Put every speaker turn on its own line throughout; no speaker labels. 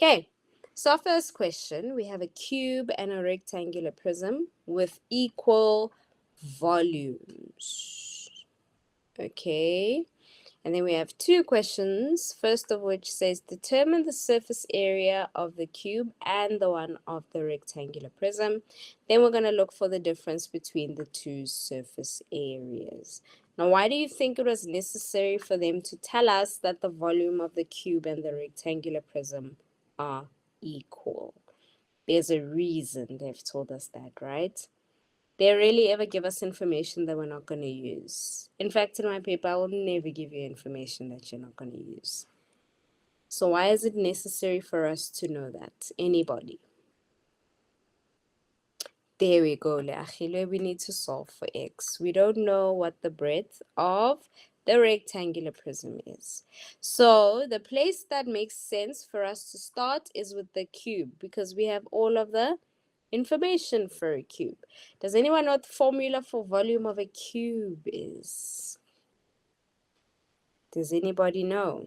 Okay, so our first question, we have a cube and a rectangular prism with equal volumes. Okay, and then we have two questions, first of which says determine the surface area of the cube and the one of the rectangular prism. Then we're going to look for the difference between the two surface areas. Now, why do you think it was necessary for them to tell us that the volume of the cube and the rectangular prism are equal? There's a reason they've told us that, right? They rarely ever give us information that we're not going to use. In fact, in my paper, I will never give you information that you're not going to use. So why is it necessary for us to know that? Anybody? There we go, Leachile. We need to solve for x. We don't know what the breadth of the rectangular prism is. So the place that makes sense for us to start is with the cube because we have all of the information for a cube. Does anyone know what the formula for volume of a cube is? Does anybody know?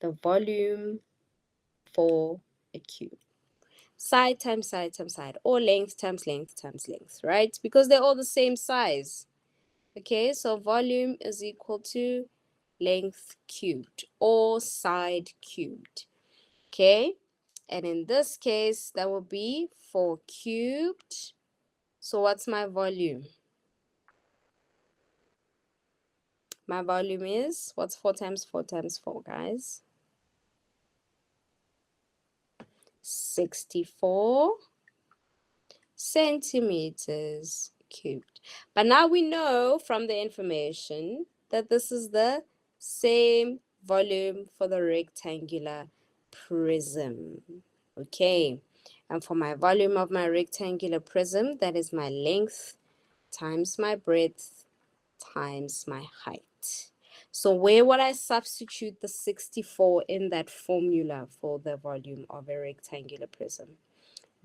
The volume for a cube. Side times side times side, or length times length times length, right? Because they're all the same size. Okay, so volume is equal to length cubed or side cubed. Okay, and in this case, that will be 4 cubed. So what's my volume? My volume is, what's 4 times 4 times 4, guys? 64 centimeters cubed. But now we know from the information that this is the same volume for the rectangular prism. Okay, and for my volume of my rectangular prism, that is my length times my breadth times my height. So where would I substitute the 64 in that formula for the volume of a rectangular prism?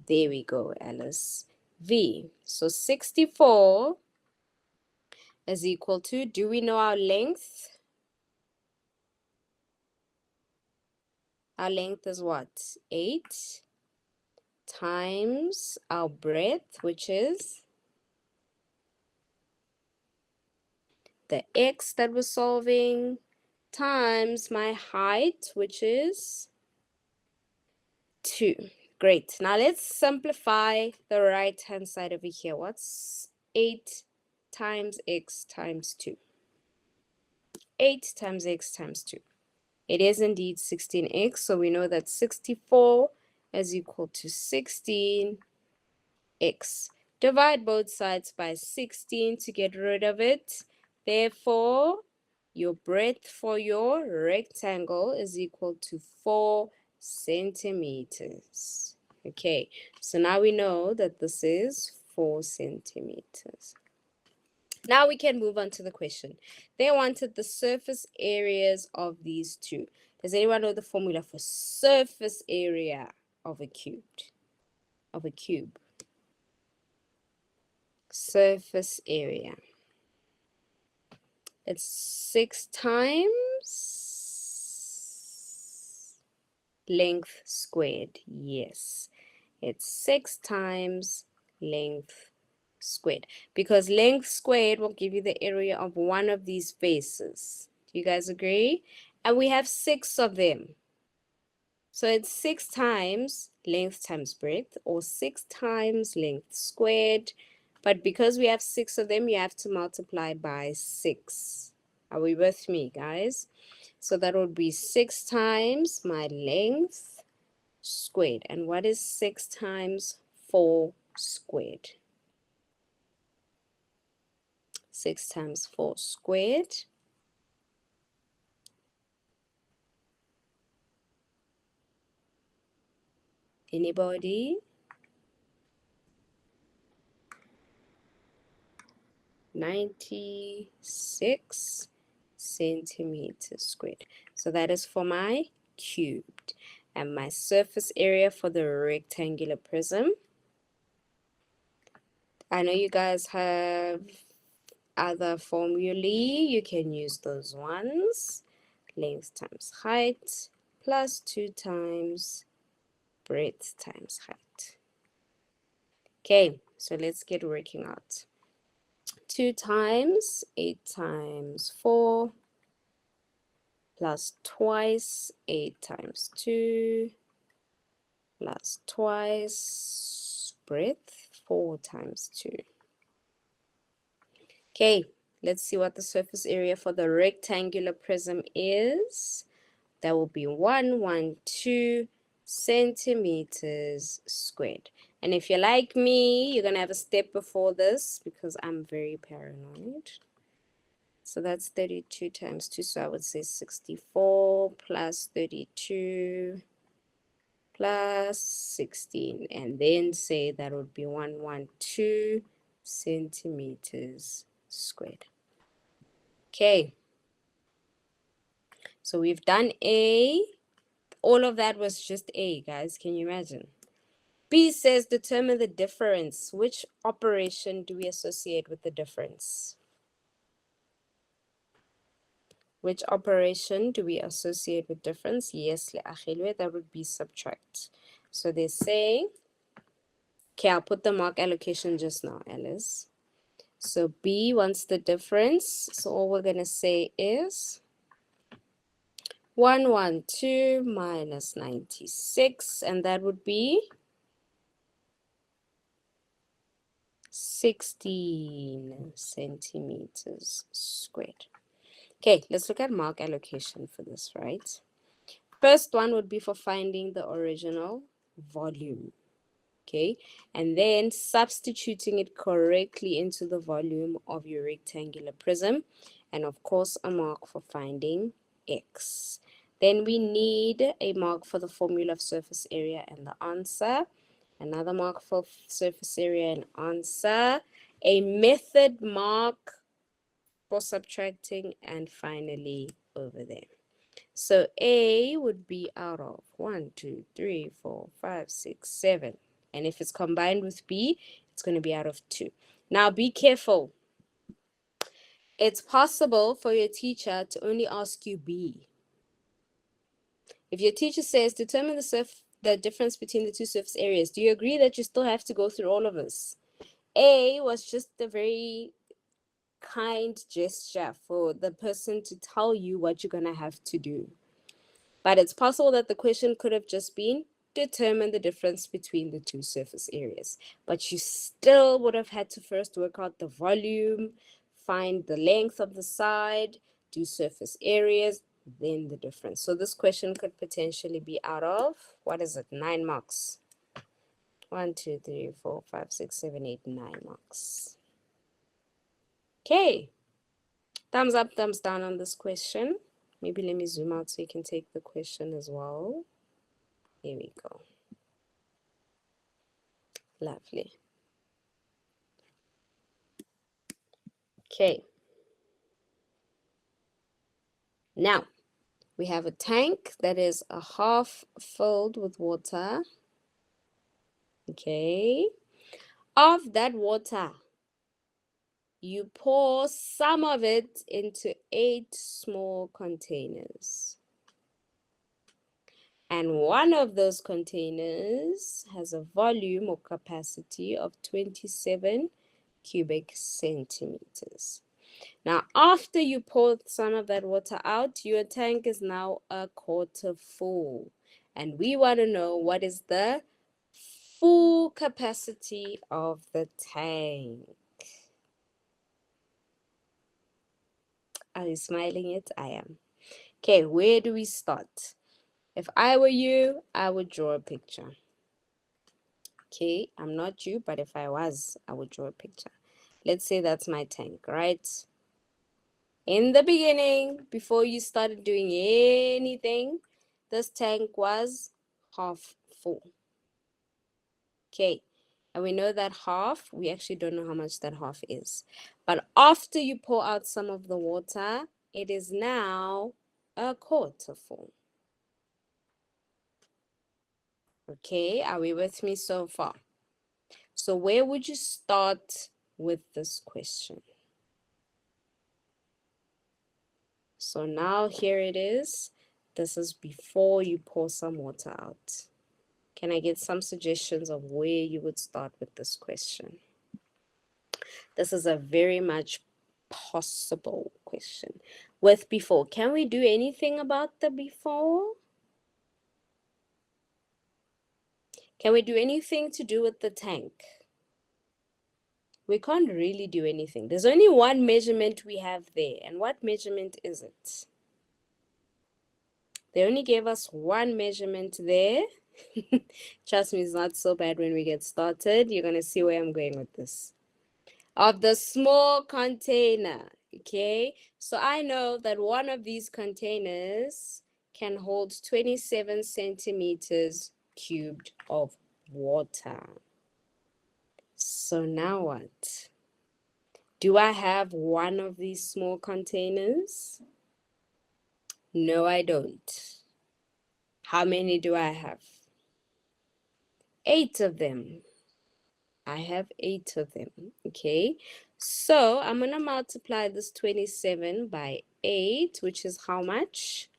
There we go, Alice. V. So 64 is equal to, do we know our length? Our length is what? 8 times our breadth, which is the x that we're solving, times my height, which is 2. Great. Now let's simplify the right-hand side over here. What's 8 times x times 2? 8 times x times 2. It is indeed 16x, so we know that 64 is equal to 16x. Divide both sides by 16 to get rid of it. Therefore, your breadth for your rectangle is equal to 4 centimeters. Okay, so now we know that this is 4 centimeters. Now we can move on to the question. They wanted the surface areas of these two. Does anyone know the formula for surface area of a cube? Surface area. It's 6 times length squared. Yes, it's 6 times length squared, because length squared will give you the area of one of these faces. Do you guys agree? And we have 6 of them. So it's 6 times length times breadth, or 6 times length squared. But because we have 6 of them, you have to multiply by 6. Are we with me, guys? So that would be 6 times my length squared. And what is 6 times 4 squared? 6 times 4 squared. Anybody? 96 centimeters squared. So that is for my cubed. And my surface area for the rectangular prism. I know you guys have other formulae. You can use those ones. Length times height plus 2 times breadth times height. Okay, so let's get working out. 2 times 8 times 4 plus twice 8 times 2 plus twice breadth 4 times 2. Okay, let's see what the surface area for the rectangular prism is. That will be 112 centimeters squared. And if you're like me, you're going to have a step before this because I'm very paranoid. So that's 32 times 2. So I would say 64 plus 32 plus 16. And then say that would be 112 centimeters squared. Okay. So we've done A. All of that was just A, guys. Can you imagine? B says determine the difference. Which operation do we associate with the difference? Which operation do we associate with difference? Yes, that would be subtract. So they say, okay, I'll put the mark allocation just now, Alice. So B wants the difference. So all we're going to say is 112 minus 96, and that would be 16 centimeters squared. Okay, let's look at mark allocation for this, right? First one would be for finding the original volume, okay? And then substituting it correctly into the volume of your rectangular prism. And of course, a mark for finding x. Then we need a mark for the formula of surface area and the answer. Another mark for surface area and answer. A method mark for subtracting, and finally over there. So A would be out of 1, 2, 3, 4, 5, 6, 7. And if it's combined with B, it's going to be out of 2. Now be careful. It's possible for your teacher to only ask you B. If your teacher says, determine the difference between the two surface areas, do you agree that you still have to go through all of this? A was just a very kind gesture for the person to tell you what you're going to have to do. But it's possible that the question could have just been, determine the difference between the two surface areas. But you still would have had to first work out the volume, find the length of the side, do surface areas, then the difference. So this question could potentially be out of, what is it, 9 marks. 1, 2, 3, 4, 5, 6, 7, 8, 9 marks. Okay. Thumbs up, thumbs down on this question. Maybe let me zoom out so you can take the question as well. Here we go. Lovely. Okay. Now, we have a tank that is a half filled with water. Okay. Of that water, you pour some of it into 8 small containers. And one of those containers has a volume or capacity of 27 cubic centimeters. Now, after you pour some of that water out, your tank is now a quarter full. And we want to know what is the full capacity of the tank. Are you smiling yet? I am. Okay, where do we start? If I were you, I would draw a picture. Okay, I'm not you, but if I was, I would draw a picture. Let's say that's my tank, right? In the beginning, before you started doing anything, this tank was half full. Okay, and we know that half, we actually don't know how much that half is. But after you pour out some of the water, it is now a quarter full. Okay, are we with me so far? So where would you start with this question? So now here it is. This is before you pour some water out. Can I get some suggestions of where you would start with this question? This is a very much possible question. With before, can we do anything about the before? Can we do anything to do with the tank? We can't really do anything. There's only one measurement we have there. And what measurement is it? They only gave us one measurement there. Trust me, it's not so bad when we get started. You're going to see where I'm going with this. Of the small container, okay? So I know that one of these containers can hold 27 centimeters cubed of water. So now what? Do I have one of these small containers? No, I don't. How many do I have? 8 of them. I have 8 of them, okay? So I'm going to multiply this 27 by 8, which is how much?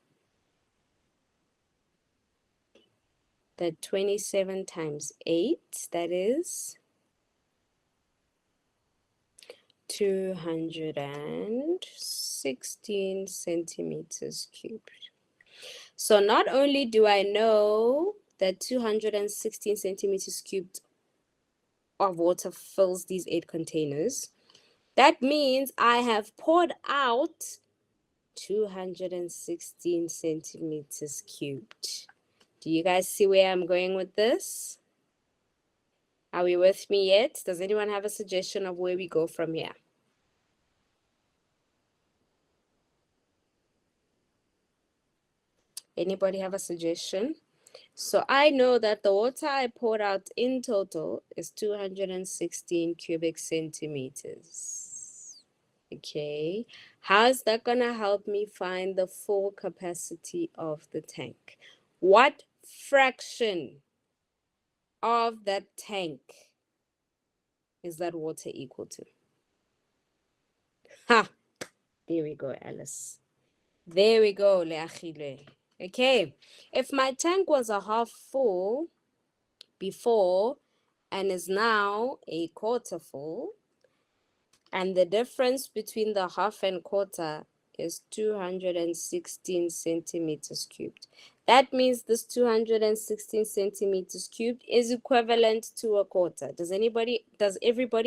That 27 times 8, that is 216 centimeters cubed. So not only do I know that 216 centimeters cubed of water fills these 8 containers, that means I have poured out 216 centimeters cubed. Do you guys see where I'm going with this? Are we with me yet? Does anyone have a suggestion of where we go from here? Anybody have a suggestion? So I know that the water I poured out in total is 216 cubic centimeters. Okay. How is that going to help me find the full capacity of the tank? What fraction of that tank is that water equal to? Ha! There we go, Alice. There we go, Leachile. Okay. If my tank was a half full before and is now a quarter full, and the difference between the half and quarter is 216 centimeters cubed. That means this 216 centimeters cubed is equivalent to a quarter. Does everybody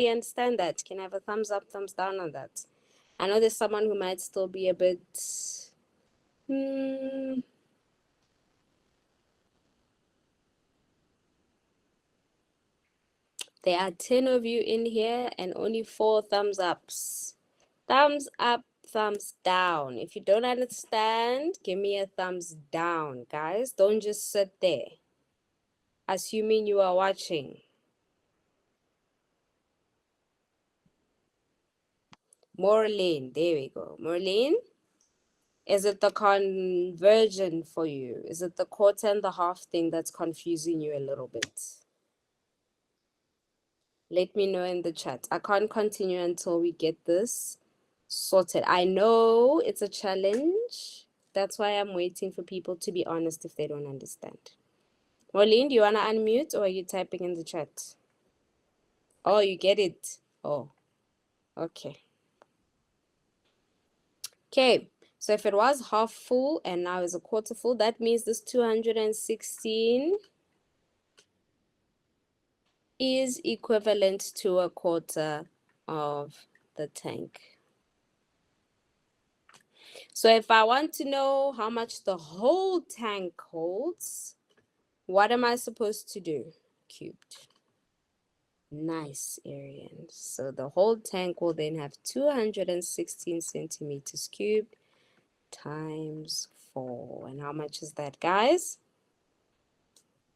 understand that? Can I have a thumbs up, thumbs down on that? I know there's someone who might still be a bit... There are 10 of you in here and only 4 thumbs ups. Thumbs up, thumbs down. If you don't understand, give me a thumbs down, guys. Don't just sit there, assuming you are watching. Maureen, there we go. Maureen, is it the conversion for you? Is it the quarter and the half thing that's confusing you a little bit? Let me know in the chat. I can't continue until we get this sorted. I know it's a challenge. That's why I'm waiting for people to be honest if they don't understand. Maureen, do you want to unmute or are you typing in the chat? Oh, you get it. Oh, okay. Okay, so if it was half full and now is a quarter full, that means this 216 is equivalent to a quarter of the tank. So if I want to know how much the whole tank holds, what am I supposed to do? Cubed. Nice, Arian. So the whole tank will then have 216 centimeters cubed times 4. And how much is that, guys?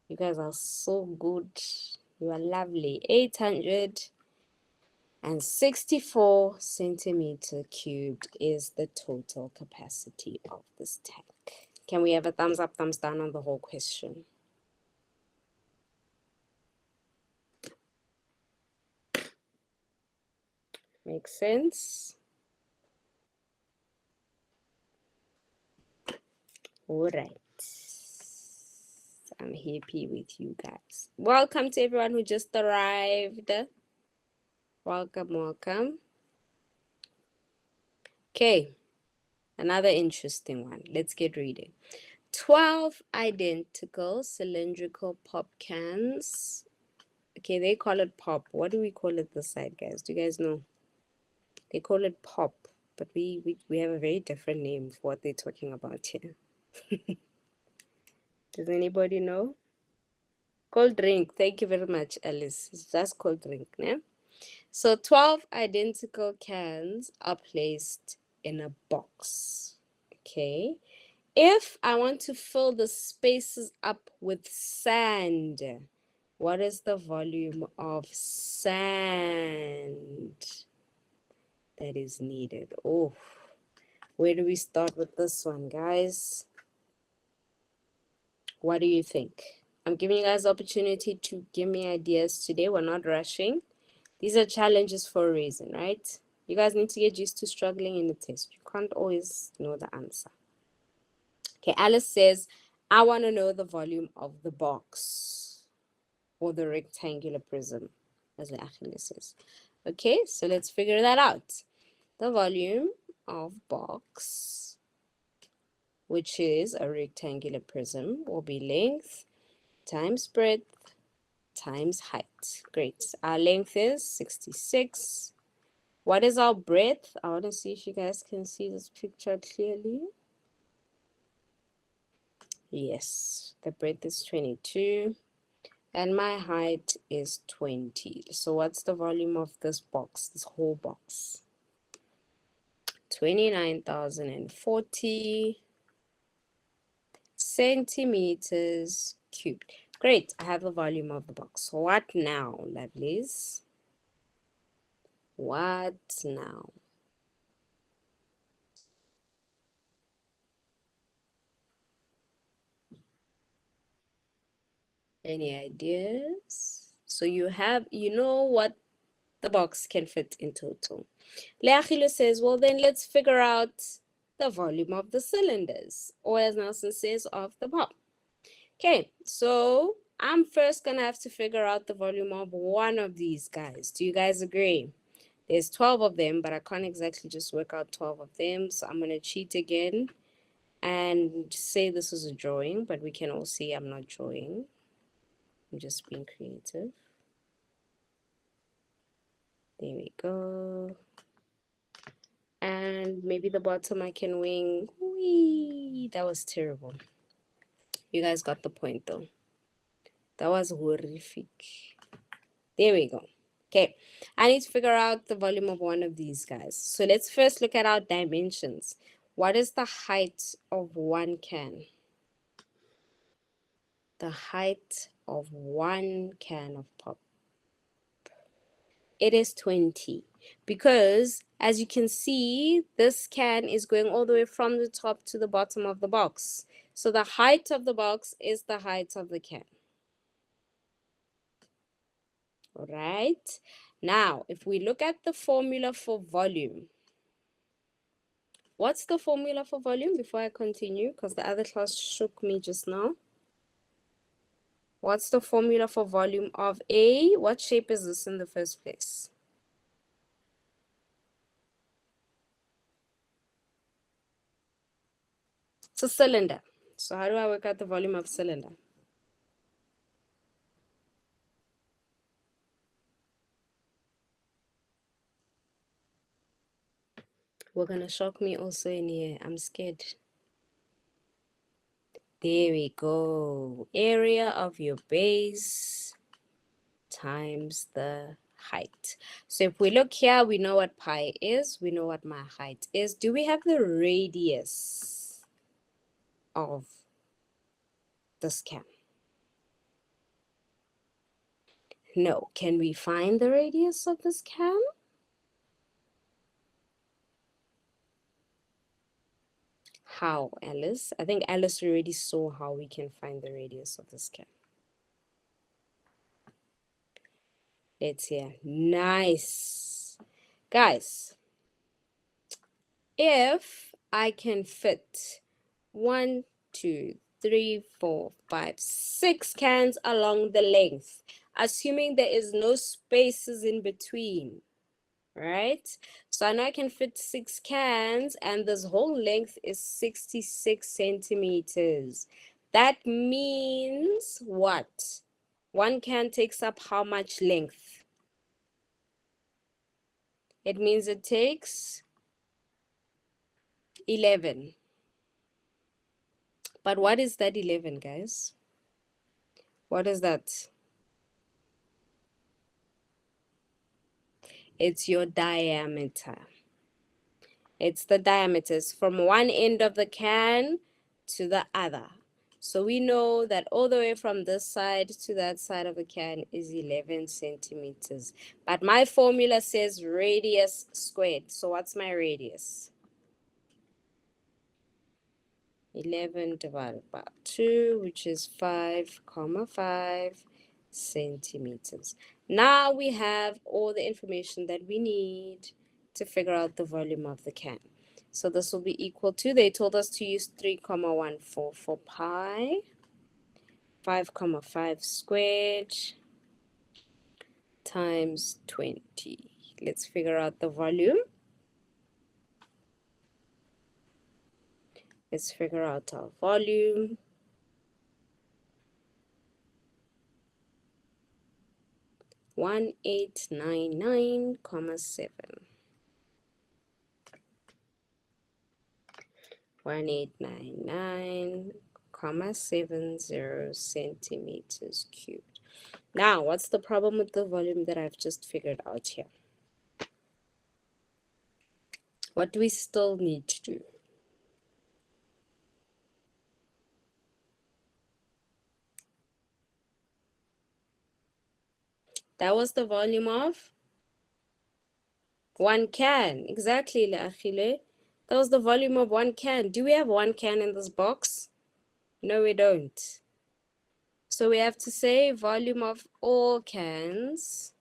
You guys are so good. You are lovely. 864 centimeter cubed is the total capacity of this tank. Can we have a thumbs up, thumbs down on the whole question? Makes sense? All right. I'm happy with you guys. Welcome to everyone who just arrived. Welcome, welcome. Okay, another interesting one. Let's get reading. 12 identical cylindrical pop cans. Okay, they call it pop. What do we call it this side, guys? Do you guys know? They call it pop, but we have a very different name for what they're talking about here. Does anybody know? Cold drink. Thank you very much, Alice. It's just cold drink, né? So 12 identical cans are placed in a box. Okay. If I want to fill the spaces up with sand, what is the volume of sand that is needed? Oh, where do we start with this one, guys? What do you think? I'm giving you guys the opportunity to give me ideas today. We're not rushing. These are challenges for a reason, right? You guys need to get used to struggling in the test. You can't always know the answer. Okay, Alice says, I want to know the volume of the box or the rectangular prism, as the Achilles says. Okay, so let's figure that out. The volume of box, which is a rectangular prism, will be length times breadth times height. Great. Our length is 66. What is our breadth? I want to see if you guys can see this picture clearly. Yes, the breadth is 22 and my height is 20. So what's the volume of this box, this whole box? 29,040 centimeters cubed. Great, I have the volume of the box. What now, lovelies? What now? Any ideas? So you know what the box can fit in total. Leachilo says, well, then let's figure out the volume of the cylinders, or as Nelson says, of the pop. Okay, so I'm first going to have to figure out the volume of one of these guys. Do you guys agree? There's 12 of them, but I can't exactly just work out 12 of them. So I'm going to cheat again and say this is a drawing, but we can all see I'm not drawing. I'm just being creative. There we go. And maybe the bottom I can wing. Whee! That was terrible. You guys got the point though. That was horrific. There we go. Okay, I need to figure out the volume of one of these guys. So let's first look at our dimensions. What is the height of one can? The height of one can of pop. It is 20 because as you can see, this can is going all the way from the top to the bottom of the box. So the height of the box is the height of the can. All right. Now, if we look at the formula for volume, what's the formula for volume before I continue? Because the other class shook me just now. What's the formula for volume of a, what shape is this in the first place? It's a cylinder. So how do I work out the volume of cylinder? We're gonna shock me also in here. I'm scared. There we go. Area of your base times the height. So if we look here, we know what pi is. We know what my height is. Do we have the radius of this can? No. Can we find the radius of this can? How, Alice? I think Alice already saw how we can find the radius of this can. Let's hear. Nice. Guys, if I can fit 1, 2, 3, 4, 5, 6 cans along the length, assuming there is no spaces in between, right? So I know I can fit 6 cans, and this whole length is 66 centimeters. That means what? One can takes up how much length? It means it takes 11. But what is that 11, guys? What is that? It's your diameter. It's the diameters from one end of the can to the other. So we know that all the way from this side to that side of the can is 11 centimeters. But my formula says radius squared. So what's my radius? 11 divided by 2, which is 5,5 centimeters. Now we have all the information that we need to figure out the volume of the can. So this will be equal to, they told us to use 3,14 for pi, 5,5 squared times 20. Let's figure out the volume. Let's figure out our volume. 1899,7. 1899,70 centimeters cubed. Now, what's the problem with the volume that I've just figured out here? What do we still need to do? That was the volume of one can. Exactly, Le'achile. That was the volume of one can. Do we have one can in this box? No, we don't. So we have to say volume of all cans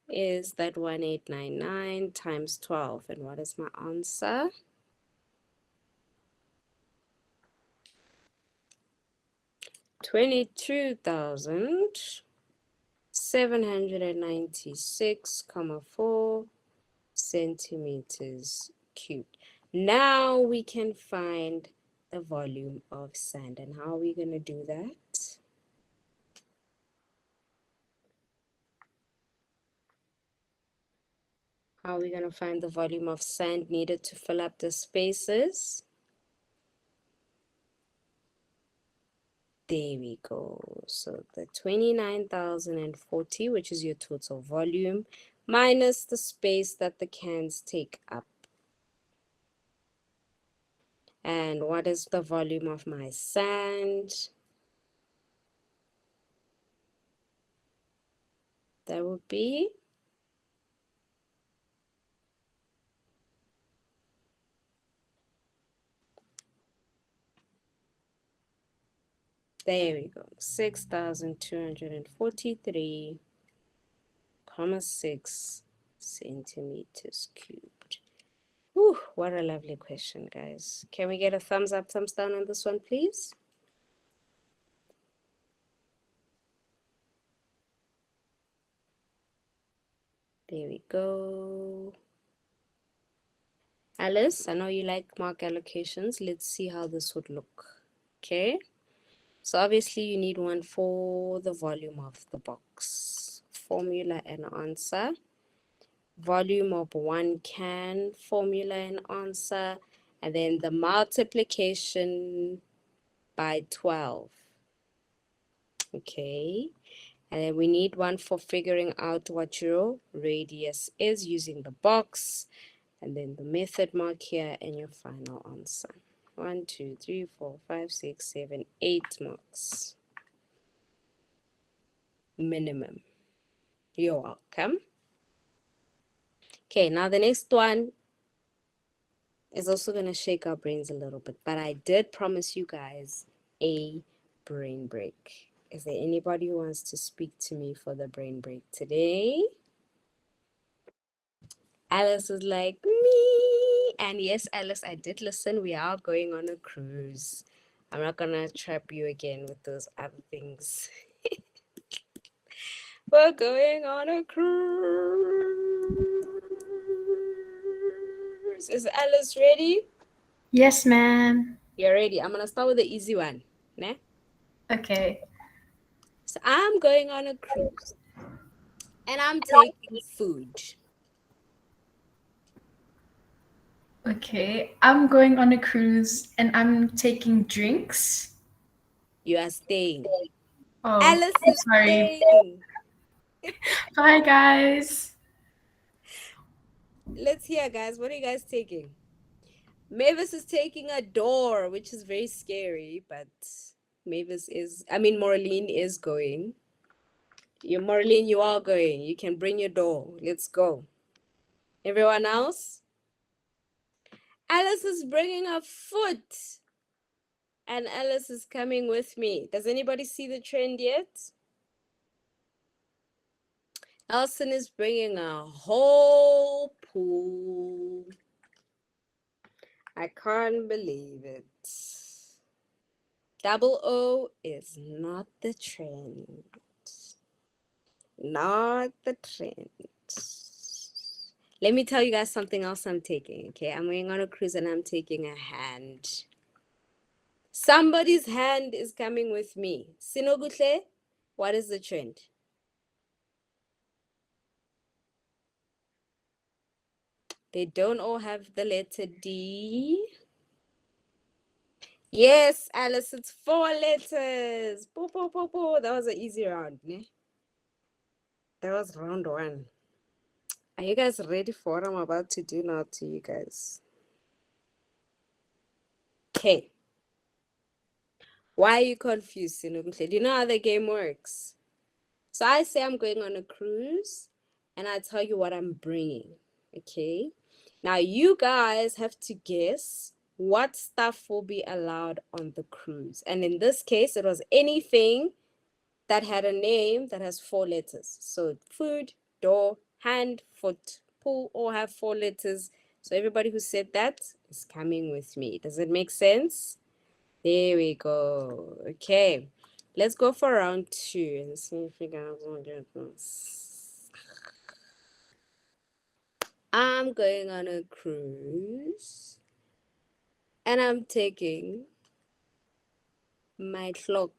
is that 1899 times 12. And what is my answer? 22,796,4 centimeters cubed. Now we can find the volume of sand. And how are we going to do that? How are we going to find the volume of sand needed to fill up the spaces? There we go. So the 29,040, which is your total volume, minus the space that the cans take up. And what is the volume of my sand? That would be there we go. 6,243.6 centimeters cubed. Whew, what a lovely question, guys. Can we get a thumbs up, thumbs down on this one, please? There we go. Alice, I know you like mark allocations. Let's see how this would look. Okay. So obviously you need one for the volume of the box. Formula and answer. Volume of one can, formula and answer. And then the multiplication by 12. Okay. And then we need one for figuring out what your radius is using the box. And then the method mark here and your final answer. 1, 2, 3, 4, 5, 6, 7, 8 marks. Minimum. You're welcome. Okay, now the next one is also going to shake our brains a little bit, but I did promise you guys a brain break. Is there anybody who wants to speak to me for the brain break today? Alice was like, me. And yes, Alice, I did listen. We are going on a cruise. I'm not gonna trap you again with those other things. We're going on a cruise. Is Alice ready?
Yes, ma'am.
You're ready. I'm gonna start with the easy one. Né?
Okay.
So I'm going on a cruise and I'm taking food.
Okay. I'm going on a cruise and I'm taking drinks.
You are staying.
Oh,
Alice
I'm
is
sorry.
staying.
Bye, guys.
Let's hear, guys. What are you guys taking? Mavis is taking a door, which is very scary, but Maureen is going. Maureen, you are going. You can bring your door. Let's go. Everyone else? Alice is bringing a foot. And Alice is coming with me. Does anybody see the trend yet? Elson is bringing a whole pool. I can't believe it. Double O is not the trend. Not the trend. Let me tell you guys something else I'm taking, okay? I'm going on a cruise and I'm taking a hand. Somebody's hand is coming with me. Sinogutle, what is the trend? They don't all have the letter D. Yes, Alice, it's 4 letters. Boo, boo, boo, boo. That was an easy round, ne? That was round 1. Are you guys ready for what I'm about to do now to you guys? Okay. Why are you confused, Sinogutle? Do you know how the game works? So I say I'm going on a cruise, and I tell you what I'm bringing, okay? Now you guys have to guess what stuff will be allowed on the cruise. And in this case, it was anything that had a name that has 4 letters. So food, door, hand, foot, pool, all have 4 letters. So everybody who said that is coming with me. Does it make sense? There we go. Okay. Let's go for round 2 and see if you guys will get this. I'm going on a cruise and I'm taking my clock.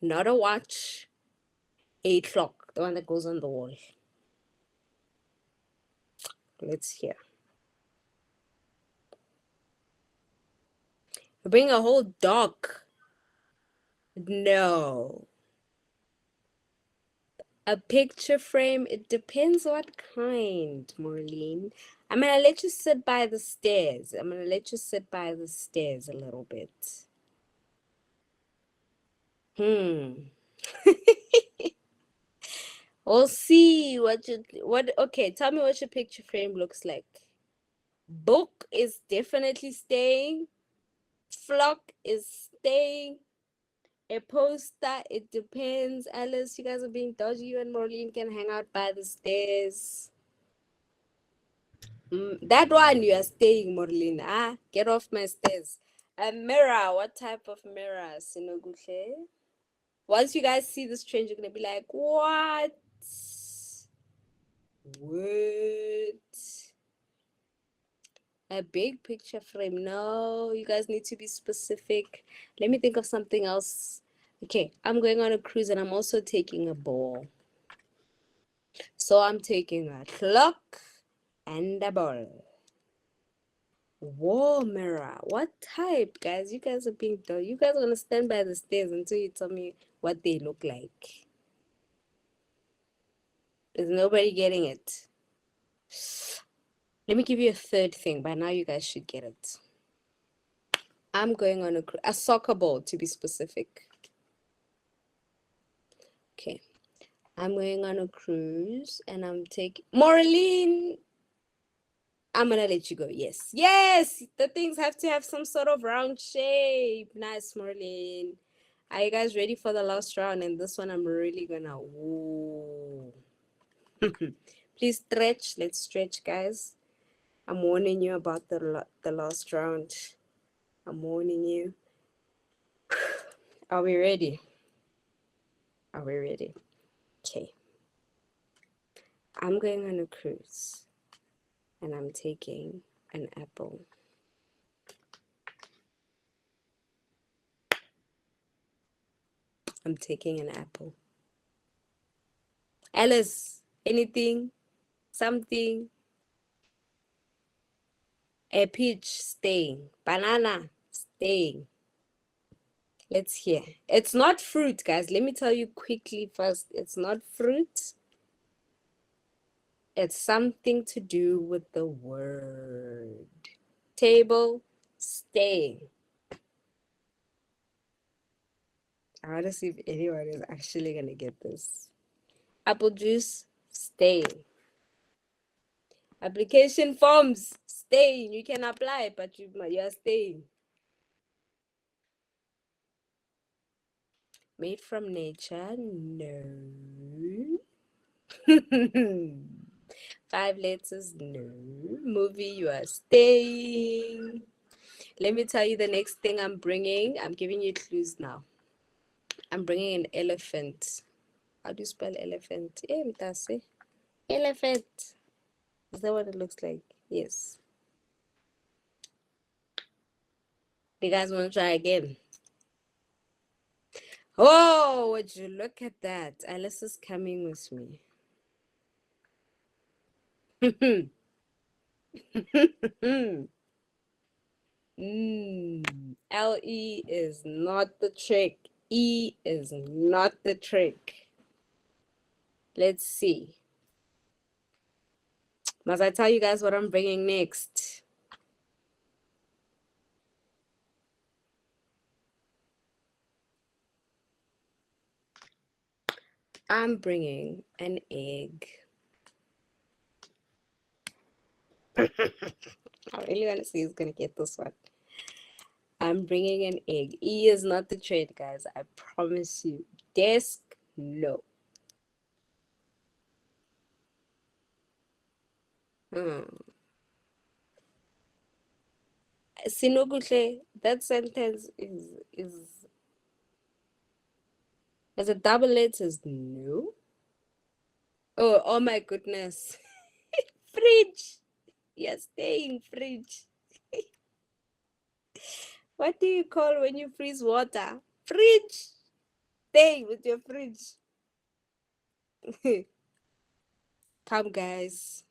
Not a watch, a clock, the one that goes on the wall. Let's hear. Bring a whole dog. No. A picture frame, it depends what kind, Maureen. I'm gonna let you sit by the stairs. I'm gonna let you sit by the stairs a little bit. We'll see okay, tell me what your picture frame looks like. Book is definitely staying. Flock is staying. A poster, it depends. Alice, you guys are being dodgy. You and Maureen can hang out by the stairs. That one you are staying, Maureen. Get off my stairs. A mirror, what type of mirror? Sinogutle? Once you guys see this trend, you're gonna be like, what? What? A big picture frame. No, you guys need to be specific. Let me think of something else. Okay, I'm going on a cruise and I'm also taking a ball. So I'm taking a clock and a ball. Wall mirror. What type, guys? You guys are being dull. You guys are gonna stand by the stairs until you tell me what they look like. Is nobody getting it? Let me give you a third thing. By now, you guys should get it. I'm going on a soccer ball, to be specific. Okay. I'm going on a cruise and I'm taking... Maureen! I'm gonna let you go. Yes. Yes! The things have to have some sort of round shape. Nice, Maureen. Are you guys ready for the last round? And this one I'm really gonna... Woo. Please stretch. Let's stretch, guys. I'm warning you about the last round. I'm warning you. Are we ready? Are we ready? Okay. I'm going on a cruise and I'm taking an apple. I'm taking an apple. Alice, anything? Something? A peach, staying. Banana, staying. Let's hear. It's not fruit, guys. Let me tell you quickly first. It's not fruit. It's something to do with the word. Table, staying. I want to see if anyone is actually going to get this. Apple juice, staying. Application forms, staying. You can apply, but you're staying. Made from nature, no. 5 letters, no. Movie, you are staying. Let me tell you the next thing I'm bringing. I'm giving you clues now. I'm bringing an elephant. How do you spell elephant? Elephant. Is that what it looks like? Yes. You guys want to try again? Oh, would you look at that? Alice is coming with me. L-E is not the trick. E is not the trick. Let's see. Must I tell you guys what I'm bringing next? I'm bringing an egg. I really want to see who's going to get this one. I'm bringing an egg. E is not the trade, guys. I promise you. Desk, no. Sinokuhle, that sentence is as a double letters, no. Oh my goodness. Fridge. You're staying fridge. What do you call when you freeze water? Fridge. Stay with your fridge. Come, guys.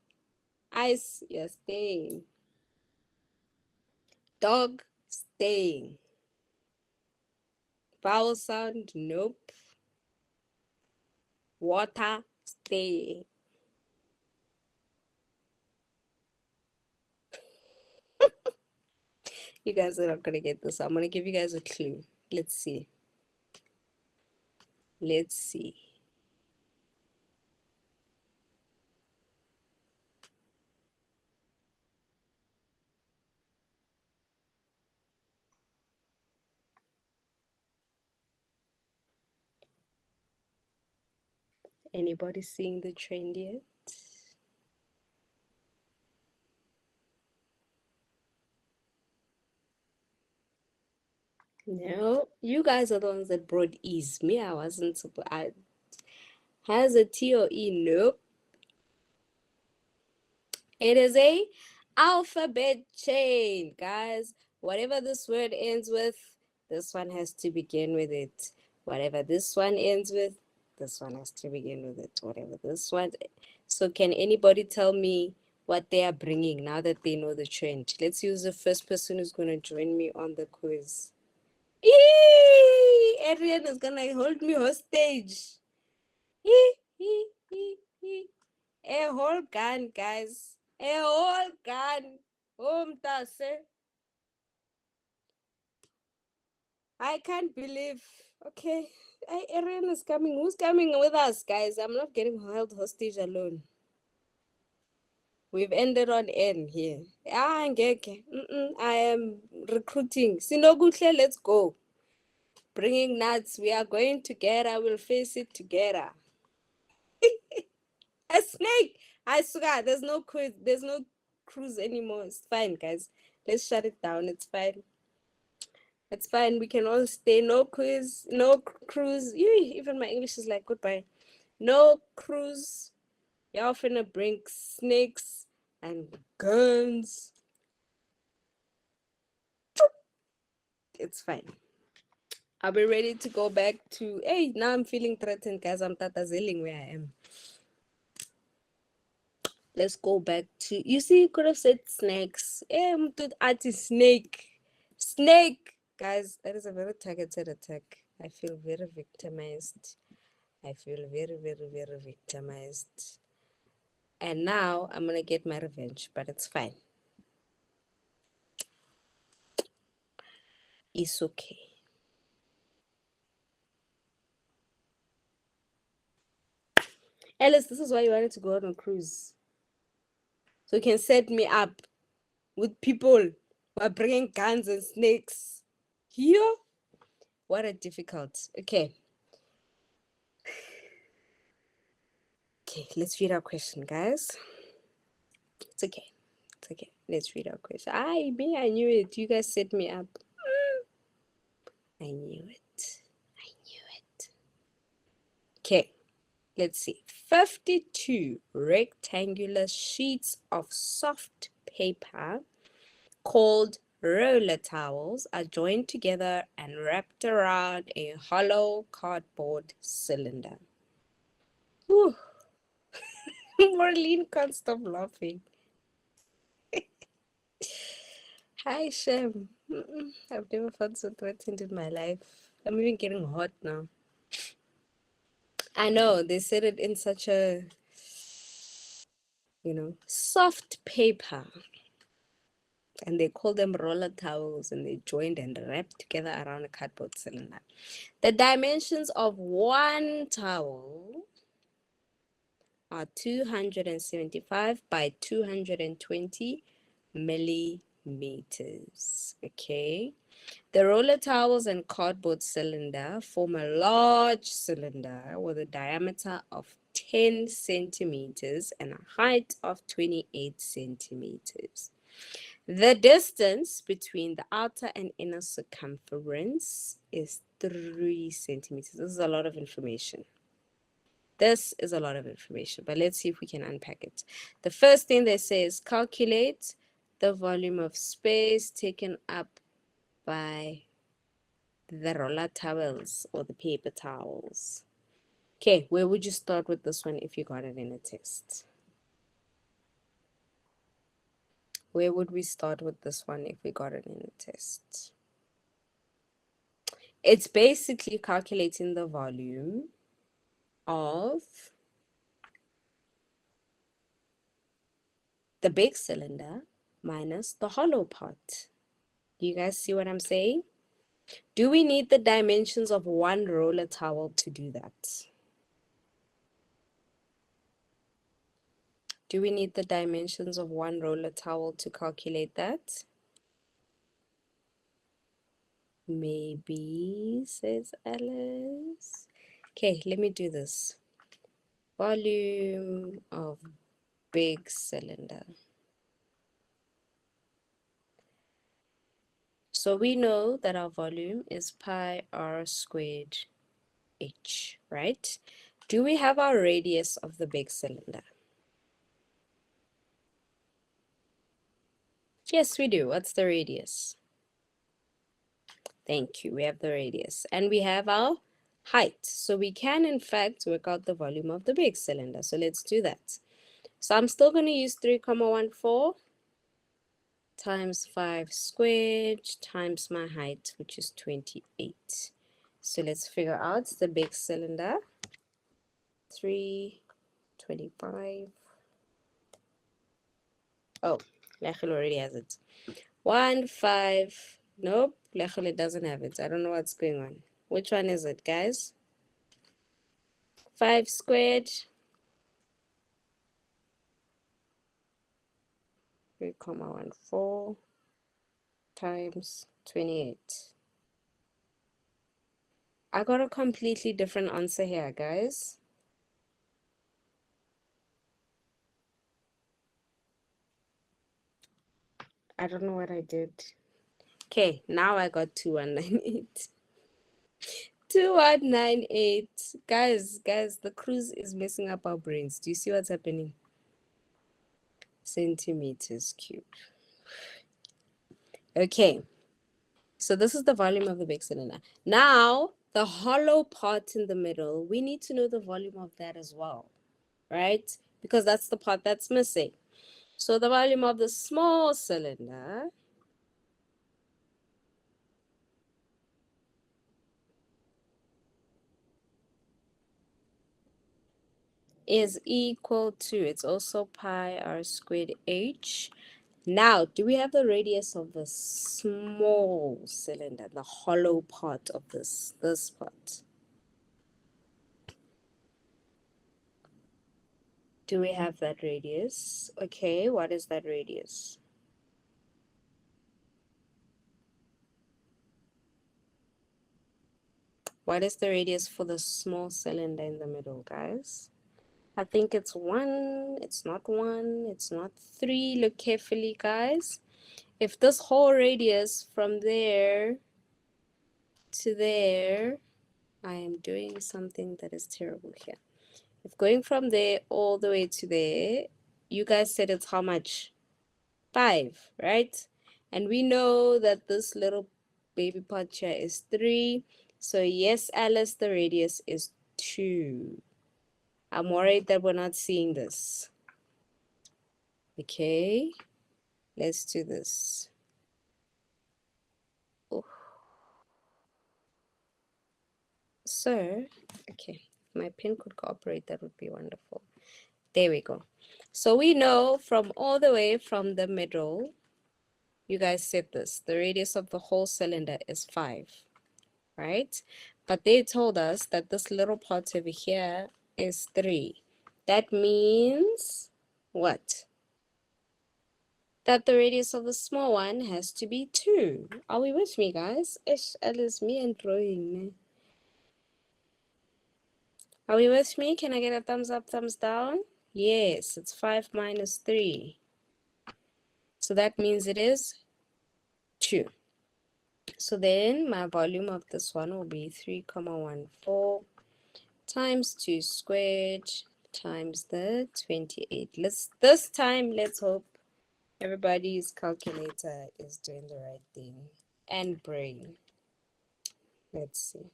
Ice, you're staying. Dog, staying. Vowel sound, nope. Water, staying. You guys are not going to get this. I'm going to give you guys a clue. Let's see. Let's see. Anybody seeing the trend yet? No, you guys are the ones that brought ease. Me, I wasn't supposed. Has a T or E? Nope. It is a alphabet chain, guys. Whatever this word ends with, this one has to begin with it. Whatever this one ends with, this one has to begin with it. Whatever this one. So can anybody tell me what they are bringing now that they know the trend? Let's use the first person who's going to join me on the quiz. Adrian is going to hold me hostage. A whole gun, guys. A whole gun. I can't believe. Okay. Aaron is coming. Who's coming with us, guys? I'm not getting held hostage alone. We've ended on N here. I am recruiting. Sinogutle, let's go. Bringing nuts. We are going together. We'll face it together. A snake. I swear, there's no quiz. There's no cruise anymore. It's fine, guys. Let's shut it down. It's fine. It's fine. We can all stay. No quiz. No cruise. Even my English is like goodbye. No cruise. Y'all finna bring snakes and guns. It's fine. I'll be ready to go back to. Hey, now I'm feeling threatened, guys. I'm tatazeling where I am. Let's go back to. You see, you could have said snakes. Snake. Snake. Guys, that is a very targeted attack. I feel very victimized. I feel very, very, very victimized. And now I'm going to get my revenge, but it's fine. It's okay. Alice, this is why you wanted to go out on cruise. So you can set me up with people who are bringing guns and snakes. Here? What a difficult. Okay. Okay, let's read our question, guys. It's okay. It's okay. Let's read our question. I knew it. You guys set me up. I knew it. I knew it. Okay, let's see. 52 rectangular sheets of soft paper called roller towels are joined together and wrapped around a hollow cardboard cylinder. Whew. Marlene can't stop laughing. Hi, Shem. I've never felt so threatened in my life. I'm even getting hot now. I know, they said it in such a, soft paper. And they call them roller towels, and they joined and wrapped together around a cardboard cylinder. The dimensions of one towel are 275 by 220 millimeters. Okay. The roller towels and cardboard cylinder form a large cylinder with a diameter of 10 centimeters and a height of 28 centimeters. The distance between the outer and inner circumference is 3 centimeters. This is a lot of information. This is a lot of information, but let's see if we can unpack it. The first thing they say is calculate the volume of space taken up by the roller towels or the paper towels. Okay, where would you start with this one if you got it in a test? Where would we start with this one if we got it in a test? It's basically calculating the volume of the big cylinder minus the hollow part. Do you guys see what I'm saying? Do we need the dimensions of one roller towel to do that? Do we need the dimensions of one roller towel to calculate that? Maybe, says Alice. Okay, let me do this. Volume of big cylinder. So we know that our volume is pi r squared h, right? Do we have our radius of the big cylinder? Yes, we do. What's the radius? Thank you. We have the radius. And we have our height. So we can, in fact, work out the volume of the big cylinder. So let's do that. So I'm still going to use 3,14 times 5 squared times my height, which is 28. So let's figure out the big cylinder. 325. Oh, Lechel already has it. 1, 5. Nope, Lechel doesn't have it. I don't know what's going on. Which one is it, guys? 5 squared. 3,14 times 28. I got a completely different answer here, guys. I don't know what I did. Okay, now I got 2198. 2198. Guys, the cruise is messing up our brains. Do you see what's happening? Centimeters cubed. Okay, so this is the volume of the big cylinder. Now, the hollow part in the middle, we need to know the volume of that as well, right? Because that's the part that's missing. So the volume of the small cylinder is equal to, it's also pi r squared h. Now, do we have the radius of the small cylinder, the hollow part of this part? Do we have that radius? Okay, what is that radius? What is the radius for the small cylinder in the middle, guys? I think it's 1, it's not 1, it's not 3. Look carefully, guys. If this whole radius from there to there, I am doing something that is terrible here. If going from there all the way to there, you guys said it's how much? 5, right? And we know that this little baby part here is 3. So yes, Alice, the radius is 2. I'm worried that we're not seeing this. Okay, let's do this. Oh. So, okay, if my pen could cooperate, that would be wonderful. There we go. So we know from all the way from the middle, you guys said this, the radius of the whole cylinder is 5, right? But they told us that this little part over here is 3. That means what? That the radius of the small one has to be 2. Are we with me, guys? Ish, Alice, me and drawing. Are we with me? Can I get a thumbs up, thumbs down? Yes, it's 5 minus 3. So that means it is 2. So then my volume of this one will be 3,14 times 2 squared times the 28. This time, let's hope everybody's calculator is doing the right thing. And brain. Let's see.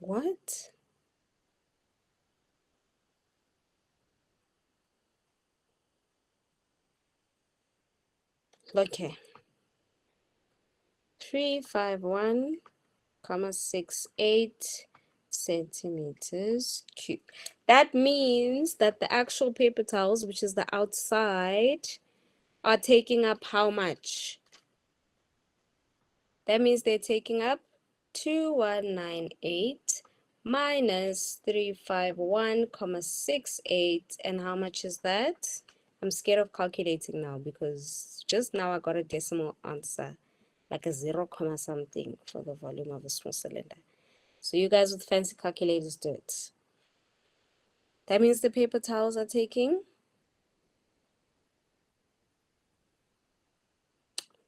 What? Okay. 351,68 centimeters cubed. That means that the actual paper towels, which is the outside, are taking up how much? That means they're taking up 2198 minus 351,68. And how much is that? I'm scared of calculating now because just now I got a decimal answer, like a 0 comma something for the volume of a small cylinder. So you guys with fancy calculators do it. That means the paper towels are taking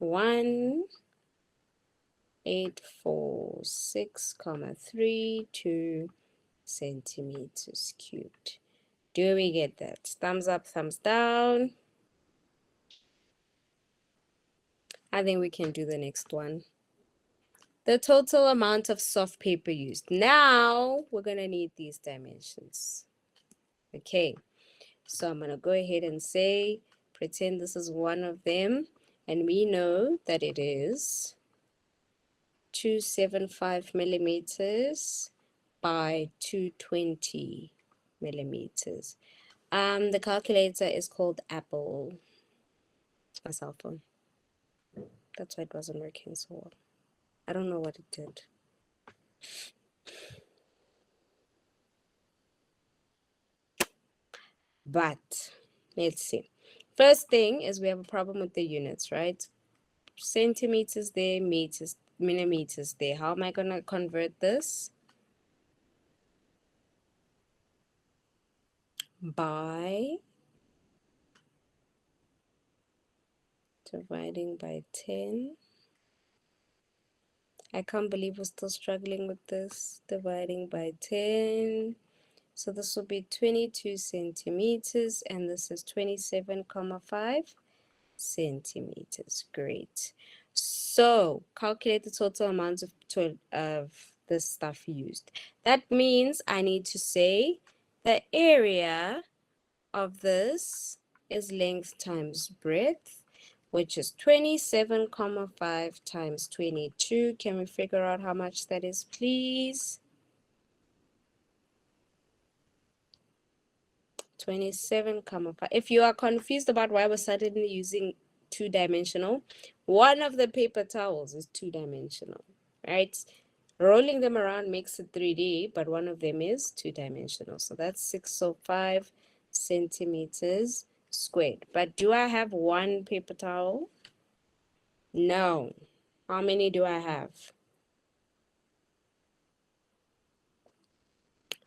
1,846,32 centimeters cubed. Do we get that? Thumbs up, thumbs down. I think we can do the next one. The total amount of soft paper used. Now we're going to need these dimensions. Okay, so I'm going to go ahead and say, pretend this is one of them. And we know that it is 275 millimeters by 220 millimeters. The calculator is called Apple. It's my cell phone. That's why it wasn't working so well. I don't know what it did. But let's see. First thing is we have a problem with the units, right? Centimeters there, meters, millimeters there. How am I going to convert this? by dividing by 10. I can't believe we're still struggling with this. Dividing by 10. So this will be 22 centimeters, and this is 27.5 centimeters. Great. So calculate the total amount of this stuff used. That means I need to say the area of this is length times breadth, which is 27.5 times 22. Can we figure out how much that is, please? 27.5. If you are confused about why we're suddenly using two-dimensional, one of the paper towels is two-dimensional, right? Rolling them around makes it 3D, but one of them is two-dimensional. So that's 605 centimeters squared. But do I have one paper towel? No. How many do I have?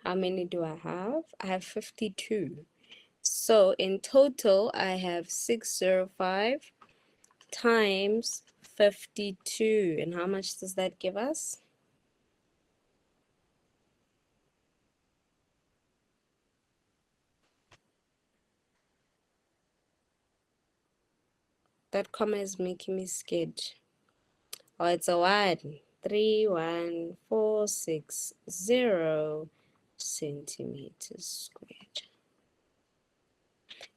How many do I have? I have 52. So in total, I have 605 times 52. And how much does that give us? That comma is making me scared. Oh, it's a 1.31460 centimeters squared.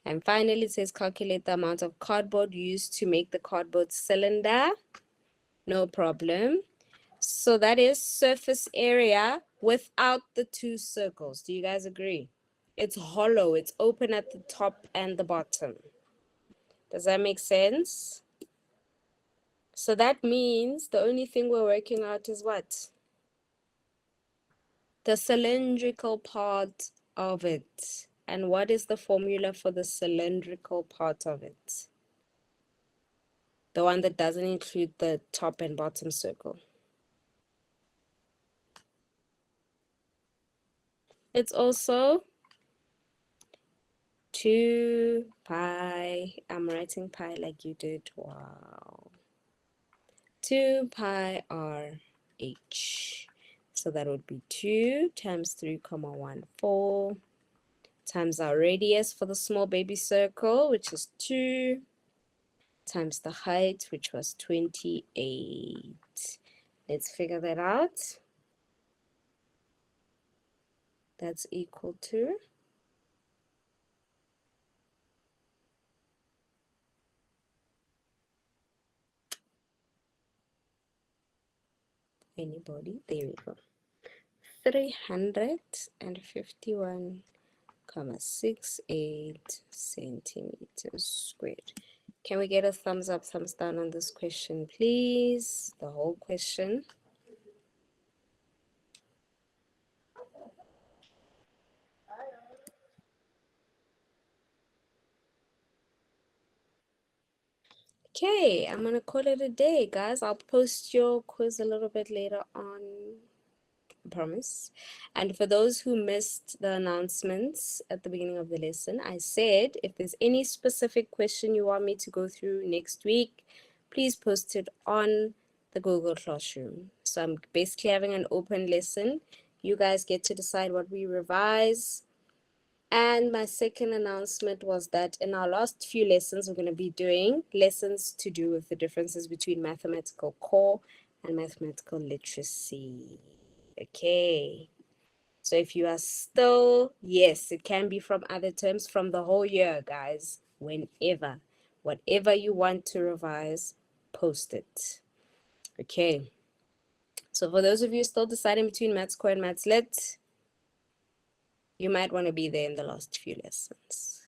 And finally, it says calculate the amount of cardboard used to make the cardboard cylinder. No problem. So that is surface area without the two circles. Do you guys agree? It's hollow. It's open at the top and the bottom. Does that make sense? So that means the only thing we're working out is what? The cylindrical part of it. And what is the formula for the cylindrical part of it? The one that doesn't include the top and bottom circle. It's also 2 pi. I'm writing pi like you did. Wow. 2 pi r h. So that would be 2 times 3.14 times our radius for the small baby circle, which is 2, times the height, which was 28. Let's figure that out. That's equal to anybody? There we go. 351.68 centimeters squared. Can we get a thumbs up, thumbs down on this question, please? The whole question. Okay, I'm gonna call it a day, guys. I'll post your quiz a little bit later on, I promise. And for those who missed the announcements at the beginning of the lesson, I said if there's any specific question you want me to go through next week, please post it on the Google Classroom. So I'm basically having an open lesson. You guys get to decide what we revise. And my second announcement was that in our last few lessons, we're going to be doing lessons to do with the differences between mathematical core and mathematical literacy. Okay. So if you are still, yes, it can be from other terms from the whole year, guys, whenever. Whatever you want to revise, post it. Okay. So for those of you still deciding between Maths Core and Maths Lit, you might want to be there in the last few lessons.